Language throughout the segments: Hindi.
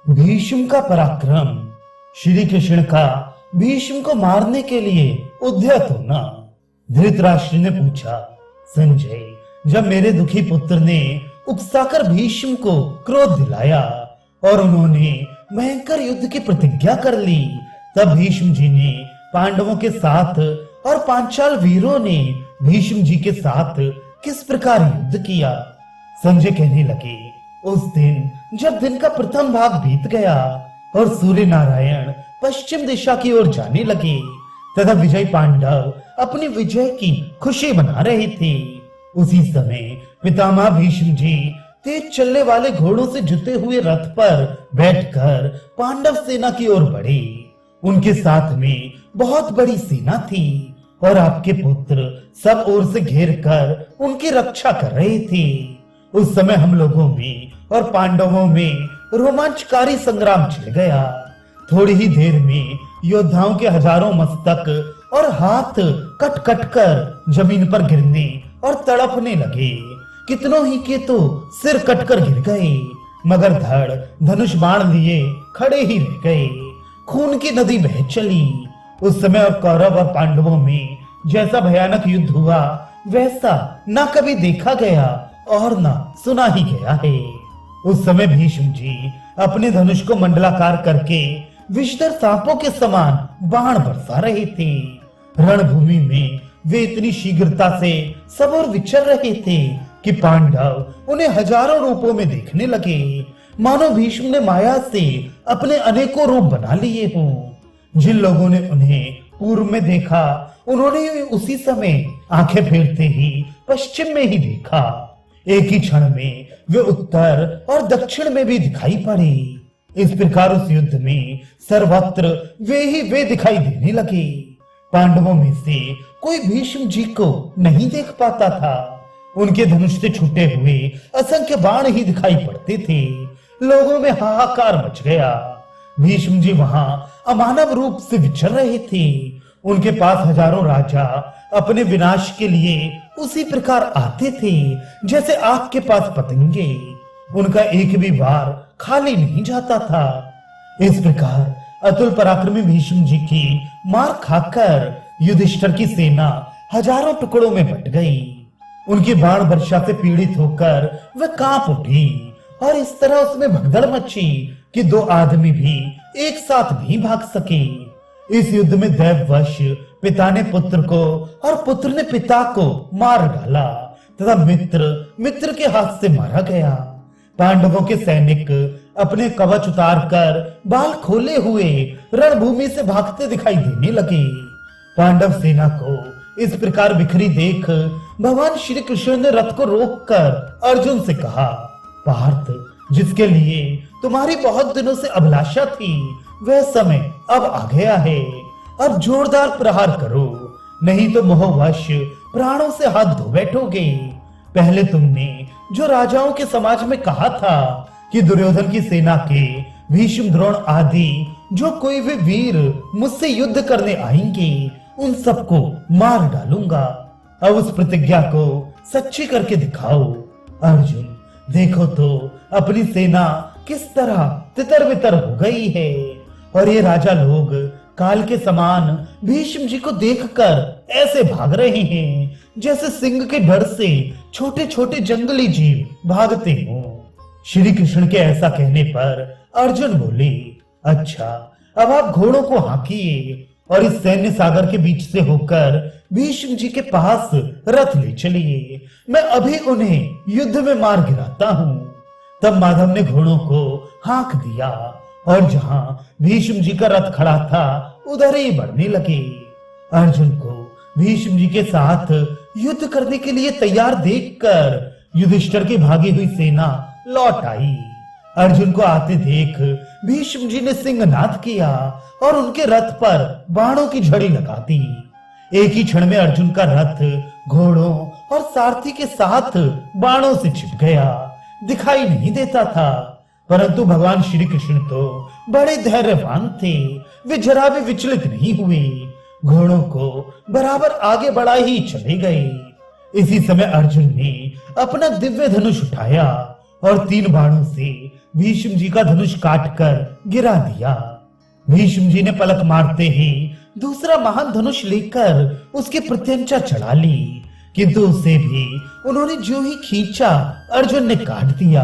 भीष्म का पराक्रम। श्री कृष्ण का भीष्म को मारने के लिए उद्यत होना। धृतराष्ट्र ने पूछा, संजय, जब मेरे दुखी पुत्र ने उकसाकर भीष्म को क्रोध दिलाया और उन्होंने भयंकर युद्ध की प्रतिज्ञा कर ली, तब भीष्म जी ने पांडवों के साथ और पांचाल वीरों ने भीष्म जी के साथ किस प्रकार युद्ध किया। संजय कहने लगे, उस दिन जब दिन का प्रथम भाग बीत गया और सूर्य नारायण पश्चिम दिशा की ओर जाने लगे तथा विजय पांडव अपनी विजय की खुशी मना रहे थे, उसी समय पितामह भीष्म जी तेज चलने वाले घोड़ों से जुते हुए रथ पर बैठकर पांडव सेना की ओर बढ़े। उनके साथ में बहुत बड़ी सेना थी और आपके पुत्र सब ओर से घेर कर उनकी रक्षा कर रहे थे। उस समय हम लोगों में और पांडवों में रोमांचकारी संग्राम छिड़ गया। थोड़ी ही देर में योद्धाओं के हजारों मस्तक और हाथ कट कट कर जमीन पर गिरने और तड़पने लगे। कितनों ही के तो सिर कटकर गिर गए, मगर धड़ धनुष बाण लिए खड़े ही रह गए। खून की नदी बह चली। उस समय और कौरव और पांडवों में जैसा भयानक युद्ध हुआ वैसा न कभी देखा गया और न सुना ही गया है। उस समय भीष्म जी अपने धनुष को मंडलाकार करके विषधर सांपों के समान बाण बरसा रहे थे। रणभूमि में वे इतनी शीघ्रता से सब ओर विचर रहे थे कि पांडव उन्हें हजारों रूपों में देखने लगे, मानो भीष्म ने माया से अपने अनेकों रूप बना लिए हों। जिन लोगों ने उन्हें पूर्व में देखा, उन्होंने उसी समय आंखें फेरते ही पश्चिम में ही देखा। एक ही क्षण में वे उत्तर और दक्षिण में भी दिखाई पड़े। इस प्रकार उस युद्ध में सर्वत्र वे ही वे दिखाई देने लगे। पांडवों में से कोई भीष्म जी को नहीं देख पाता था। उनके धनुष से छूटे हुए असंख्य बाण ही दिखाई पड़ते थे। लोगों में हाहाकार मच गया। भीष्म जी वहां अमानव रूप से विचर रहे थे। उनके पास हजारों राजा अपने विनाश के लिए उसी प्रकार आते थे जैसे आग के पास पतंगे। उनका एक भी वार खाली नहीं जाता था। इस प्रकार अतुल पराक्रमी भीष्म जी की मार खाकर युधिष्ठिर की सेना हजारों टुकड़ों में बट गई। उनकी बाण वर्षा से पीड़ित होकर वह कांप उठी और इस तरह उसमें भगदड़ मची कि दो आदमी भी एक साथ नहीं भाग सके। इस युद्ध में दैववश पिता ने पुत्र को और पुत्र ने पिता को मार डाला तथा मित्र के हाथ से मारा गया। पांडवों के सैनिक अपने कवच उतारकर बाल खोले हुए रणभूमि से भागते दिखाई देने लगे। पांडव सेना को इस प्रकार बिखरी देख भगवान श्री कृष्ण ने रथ को रोककर अर्जुन से कहा, पार्थ, जिसके लिए तुम्हारी बहुत दिनों से अभिलाषा थी वह समय अब आ गया है। अब जोरदार प्रहार करो, नहीं तो मोहवश प्राणों से हाथ धो बैठोगे। पहले तुमने जो राजाओं के समाज में कहा था कि दुर्योधन की सेना के भीष्म, द्रोण आदि जो कोई भी वीर मुझसे युद्ध करने आएंगे उन सबको मार डालूंगा, अब उस प्रतिज्ञा को सच्ची करके दिखाओ। अर्जुन, देखो तो अपनी सेना किस तरह तितर बितर हो गई है और ये राजा लोग काल के समान भीष्म जी को देखकर ऐसे भाग रहे हैं जैसे सिंह के डर से छोटे छोटे जंगली जीव भागते हों। श्री कृष्ण के ऐसा कहने पर अर्जुन बोले, अच्छा, अब आप घोड़ों को हाकिए और इस सैन्य सागर के बीच से होकर भीष्म जी के पास रथ ले चलिए। मैं अभी उन्हें युद्ध में मार गिराता हूँ। तब माधव ने घोड़ों को हाँक दिया और जहां भीष्म जी का रथ खड़ा था उधर ही बढ़ने लगे। अर्जुन को भीष्म जी के साथ युद्ध करने के लिए तैयार देखकर युधिष्ठिर की भागी हुई सेना लौट आई। अर्जुन को आते देख भीष्म जी ने सिंहनाद किया और उनके रथ पर बाणों की झड़ी लगा दी। एक ही क्षण में अर्जुन का रथ घोड़ों और सारथी के साथ बाणों से छिप गया, दिखाई नहीं देता था। परंतु भगवान श्री कृष्ण तो बड़े धैर्यवान थे, वे जरा भी विचलित नहीं हुए, घोड़ों को बराबर आगे बढ़ा ही चले गए। इसी समय अर्जुन ने अपना दिव्य धनुष उठाया और 3 बाणों से भीष्म जी का धनुष काटकर गिरा दिया। भीष्म जी ने पलक मारते ही दूसरा महान धनुष लेकर उसकी प्रत्यंचा चढ़ा ली, किंतु उसे भी उन्होंने जो ही खींचा अर्जुन ने काट दिया।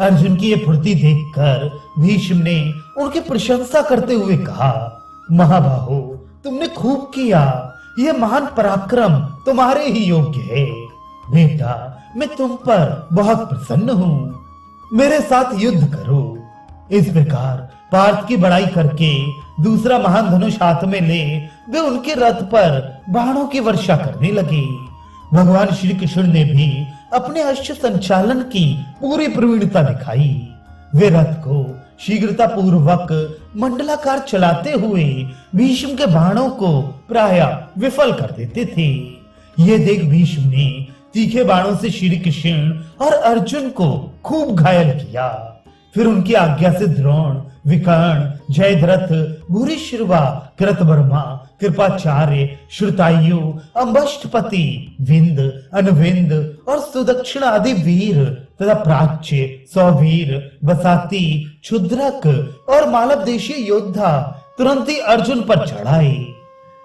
अर्जुन की ये फुर्ती देखकर भीष्म ने उनकी प्रशंसा करते हुए कहा, महाबाहो, तुमने खूब किया, यह महान पराक्रम तुम्हारे ही योग्य है। बेटा, मैं तुम पर बहुत प्रसन्न हूँ, मेरे साथ युद्ध करो। इस प्रकार पार्थ की बड़ाई करके दूसरा महान धनुष हाथ में ले वे उनके रथ पर बाणों की वर्षा करने लगे। भगवान श्री कृष्ण ने भी अपने अश्व संचालन की पूरी प्रवीणता दिखाई। वे रथ को शीघ्रता पूर्वक मंडलाकार चलाते हुए भीष्म के बाणों को प्रायः विफल कर देते थे। ये देख भीष्म ने तीखे बाणों से श्री कृष्ण और अर्जुन को खूब घायल किया। फिर उनकी आज्ञा से द्रोण, विकर्ण, जयद्रथ, भूरिश्रवा, कृतवर्मा, कृपाचार्य, श्रुतायु, अम्बष्टपति, विंद, अनविंद और सुदक्षिण आदि वीर तथा प्राच्य, सौवीर, बसाती, क्षुद्रक और मालव देशीय योद्धा तुरंत ही अर्जुन पर चढ़ाए।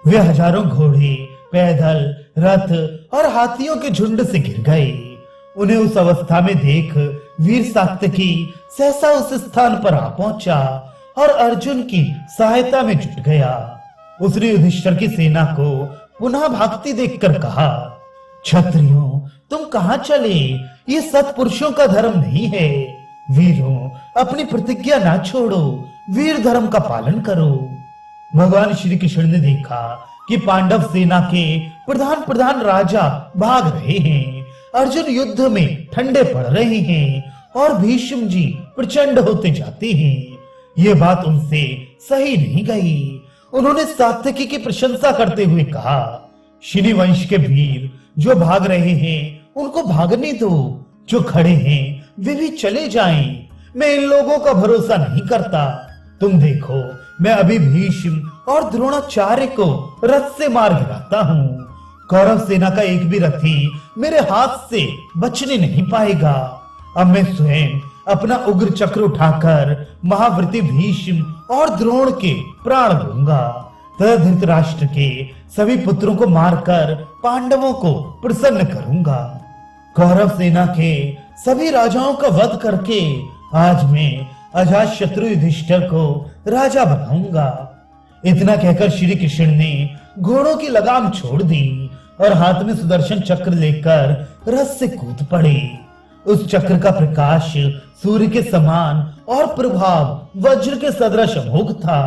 वे हजारों घोड़े, पैदल, रथ और हाथियों के झुंड से गिर गए। उन्हें उस अवस्था में देख वीर सात्यकी सहसा उस स्थान पर आ पहुंचा और अर्जुन की सहायता में जुट गया। उसने युधिष्ठिर की सेना को पुनः भागती देखकर कहा, क्षत्रियों, तुम कहां चले? ये सत्पुरुषों का धर्म नहीं है। वीरों, अपनी प्रतिज्ञा ना छोड़ो, वीर धर्म का पालन करो। भगवान श्री कृष्ण ने देखा कि पांडव सेना के प्रधान राजा भाग रहे हैं, अर्जुन युद्ध में ठंडे पड़ रहे हैं और भीष्म जी प्रचंड होते जाते हैं। ये बात उनसे सही नहीं गई। उन्होंने सात्यकी की प्रशंसा करते हुए कहा, श्री वंश के वीर जो भाग रहे हैं उनको भागने दो, जो खड़े हैं वे भी चले जाएं। मैं इन लोगों का भरोसा नहीं करता। तुम देखो, मैं अभी भीष्म और द्रोणाचार्य को रथ से मार गिराता हूँ। कौरव सेना का एक भी रथी मेरे हाथ से बचने नहीं पाएगा। अब मैं स्वयं अपना उग्र चक्र उठाकर महाव्रती भीष्म और द्रोण के प्राण लूंगा तथा धृतराष्ट्र के सभी पुत्रों को मारकर पांडवों को प्रसन्न करूंगा। कौरव सेना के सभी राजाओं का वध करके आज मैं अजात शत्रु युधिष्ठिर को राजा बनाऊंगा। इतना कहकर श्री कृष्ण ने घोड़ों की लगाम छोड़ दी और हाथ में सुदर्शन चक्र लेकर रथ से कूद पड़े। उस चक्र का प्रकाश सूर्य के समान और प्रभाव वज्र के सदृश अमोघ था।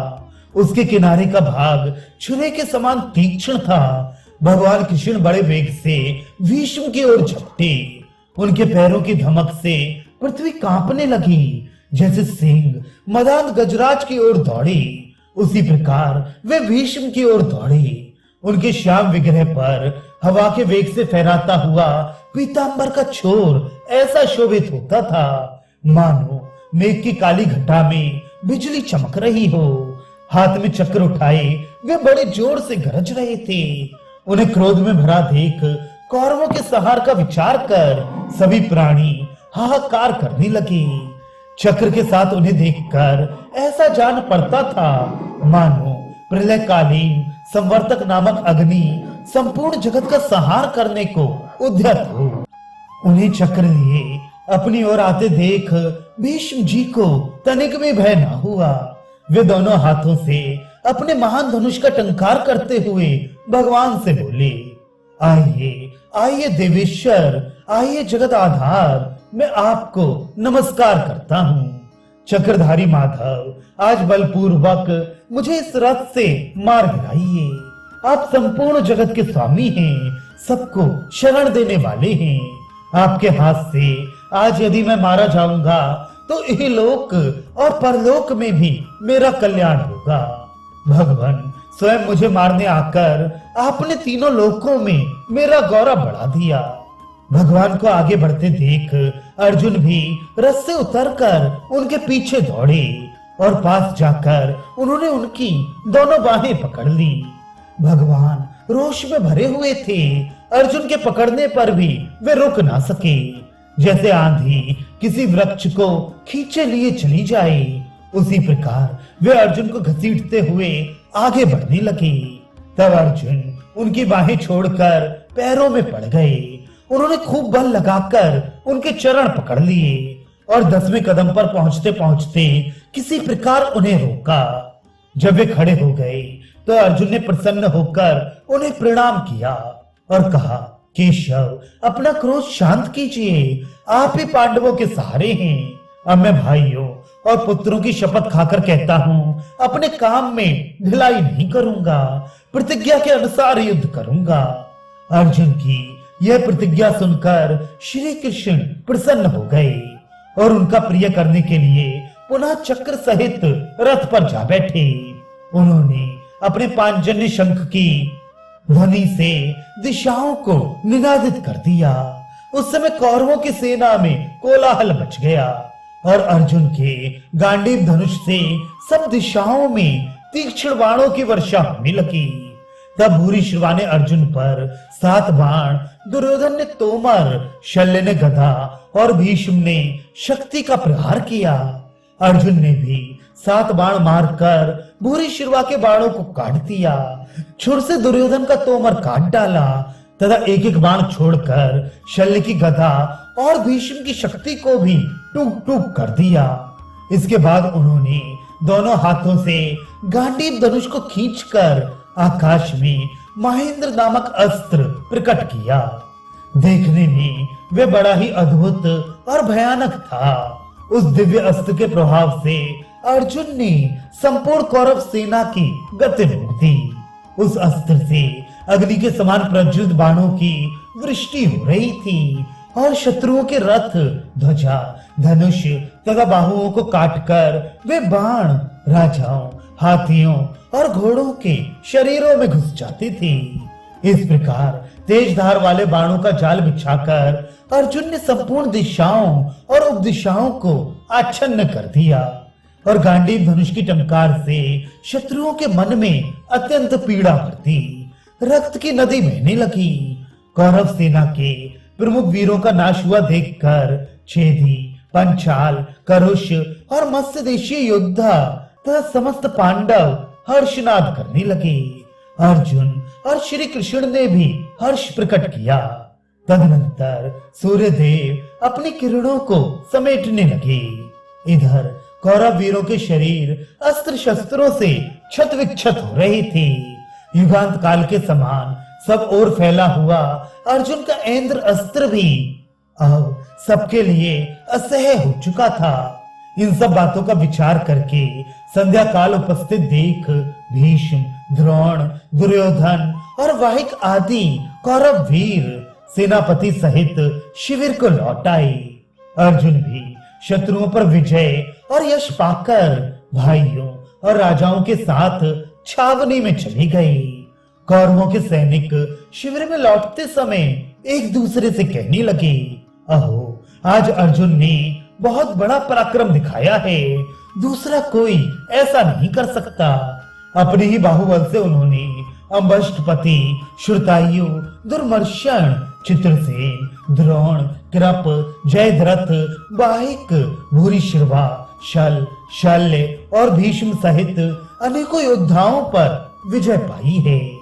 उसके किनारे का भाग छुरे के समान तीक्ष्ण था। भगवान कृष्ण बड़े वेग से भीष्म की ओर झपटे। उनके पैरों की धमक से पृथ्वी कांपने लगी, जैसे सिंह मदान गजराज की ओर दौड़े। उसी प्रकार वे भीष्म की ओर दौड़े। उनके श्याम विग्रह पर हवा के वेग से फहराता हुआ पीतांबर का छोर ऐसा शोभित होता था मानो मेघ की काली घटा में बिजली चमक रही हो। हाथ में चक्र उठाए वे बड़े जोर से गरज रहे थे। उन्हें क्रोध में भरा देख कौरवों के संहार का विचार कर सभी प्राणी हाहाकार करने लगे। चक्र के साथ उन्हें देखकर ऐसा जान पड़ता था मानो प्रलयकालीन संवर्तक नामक अग्नि संपूर्ण जगत का संहार करने को उद्यत हो। उन्हें चक्र लिए अपनी ओर आते देख भीष्म जी को तनिक भी भय न हुआ। वे दोनों हाथों से अपने महान धनुष का टंकार करते हुए भगवान से बोले, आइए आइए देवेश्वर, आइए जगत आधार, मैं आपको नमस्कार करता हूँ। चक्रधारी माधव, आज बलपूर्वक मुझे इस रथ से मार गिराइए। आप संपूर्ण जगत के स्वामी हैं, सबको शरण देने वाले हैं। आपके हाथ से आज यदि मैं मारा जाऊंगा तो इहलोक और परलोक में भी मेरा कल्याण होगा। भगवान स्वयं मुझे मारने आकर आपने तीनों लोकों में मेरा गौरव बढ़ा दिया। भगवान को आगे बढ़ते देख अर्जुन भी रथ से उतरकर उनके पीछे दौड़े और पास जाकर उन्होंने उनकी दोनों बाहें पकड़ ली। भगवान रोष में भरे हुए थे। अर्जुन के पकड़ने पर भी वे रुक ना सके। जैसे आंधी किसी वृक्ष को खींचे लिए चली जाए, उसी प्रकार वे अर्जुन को घसीटते हुए आगे बढ़ने लगे। तब अर्जुन उनकी बाहें छोड़कर पैरों में पड़ गए। उन्होंने खूब बल लगाकर उनके चरण पकड़ लिए और 10वें कदम पर पहुंचते पहुंचते किसी प्रकार उन्हें रोका। जब वे खड़े हो गए तो अर्जुन ने प्रसन्न होकर उन्हें प्रणाम किया और कहा, केशव, अपना क्रोध शांत कीजिए, आप ही पांडवों के सहारे हैं। अब मैं भाइयों और पुत्रों की शपथ खाकर कहता हूँ, अपने काम में ढिलाई नहीं करूंगा, प्रतिज्ञा के अनुसार युद्ध करूंगा। अर्जुन की यह प्रतिज्ञा सुनकर श्री कृष्ण प्रसन्न हो गए और उनका प्रिय करने के लिए पुनः चक्र सहित रथ पर जा बैठे। उन्होंने अपने पांचजन्य शंख की ध्वनि से दिशाओं को निनादित कर दिया। उस समय कौरवों की सेना में कोलाहल मच गया और अर्जुन के गांडीव धनुष से सब दिशाओं में तीक्ष्ण बाणों की वर्षा होने लगी। तब भूरिश्रवा ने अर्जुन पर 7 बाण, दुर्योधन ने तोमर, शल्य ने गदा और भीष्म ने शक्ति का प्रहार किया। अर्जुन ने भी 7 बाण मारकर भूरिश्रवा के बाणों को काट दिया। छुर से दुर्योधन का तोमर काट डाला तथा एक एक बाण छोड़कर शल्य की गदा और भीष्म की शक्ति को भी टूक टूक कर दिया। इसके बाद उन्होंने दोनों हाथों से गांडीव धनुष को खींचकर आकाश में महेंद्र नामक अस्त्र प्रकट किया। देखने में वे बड़ा ही अद्भुत और भयानक था। उस दिव्य अस्त्र के प्रभाव से अर्जुन ने संपूर्ण कौरव सेना की गति रोक दी। उस अस्त्र से अग्नि के समान प्रज्वलित बाणों की वृष्टि हो रही थी और शत्रुओं के रथ, ध्वजा, धनुष तथा बाहुओं को काटकर वे बाण राजाओं, हाथियों और घोड़ों के शरीरों में घुस जाती थी। इस प्रकार तेज धार वाले बाणों का जाल बिछाकर अर्जुन ने संपूर्ण दिशाओं और उपदिशाओं को आच्छन्न कर दिया और गांडीव धनुष की टंकार से शत्रुओं के मन में अत्यंत पीड़ा बढ़ती, रक्त की नदी बहने लगी। कौरव सेना के प्रमुख वीरों का नाश हुआ देखकर छेदी, पंचाल, करुष और मत्स्य देशीय योद्धा तथा समस्त पांडव हर्षनाद करने लगे। अर्जुन और श्री कृष्ण ने भी हर्ष प्रकट किया। तदनंतर सूर्यदेव अपनी किरणों को समेटने लगे। इधर कौरव वीरों के शरीर अस्त्र शस्त्रों से क्षत विक्षत हो रही थी। युगांत काल के समान सब ओर फैला हुआ अर्जुन का इंद्र अस्त्र भी अब सबके लिए असह्य हो चुका था। इन सब बातों का विचार करके संध्या काल उपस्थित देख भीष्म, द्रोण, दुर्योधन और वाहिक आदि कौरव वीर सेनापति सहित शिविर को लौट आए। अर्जुन भी शत्रुओं पर विजय और यश पाकर भाइयों और राजाओं के साथ छावनी में चली गई। कौरवों के सैनिक शिविर में लौटते समय एक दूसरे से कहने लगे, अहो, आज अर्जुन ने बहुत बड़ा पराक्रम दिखाया है, दूसरा कोई ऐसा नहीं कर सकता। अपने ही बाहुबल से उन्होंने अम्बष्टपति, श्रुतायु, दुर्मर्शन, चित्रसेन, द्रोण, कृप, जयद्रथ, वाहिक, भूरिश्रवा, शल, शल्य और भीष्म सहित अनेकों योद्धाओं पर विजय पाई है।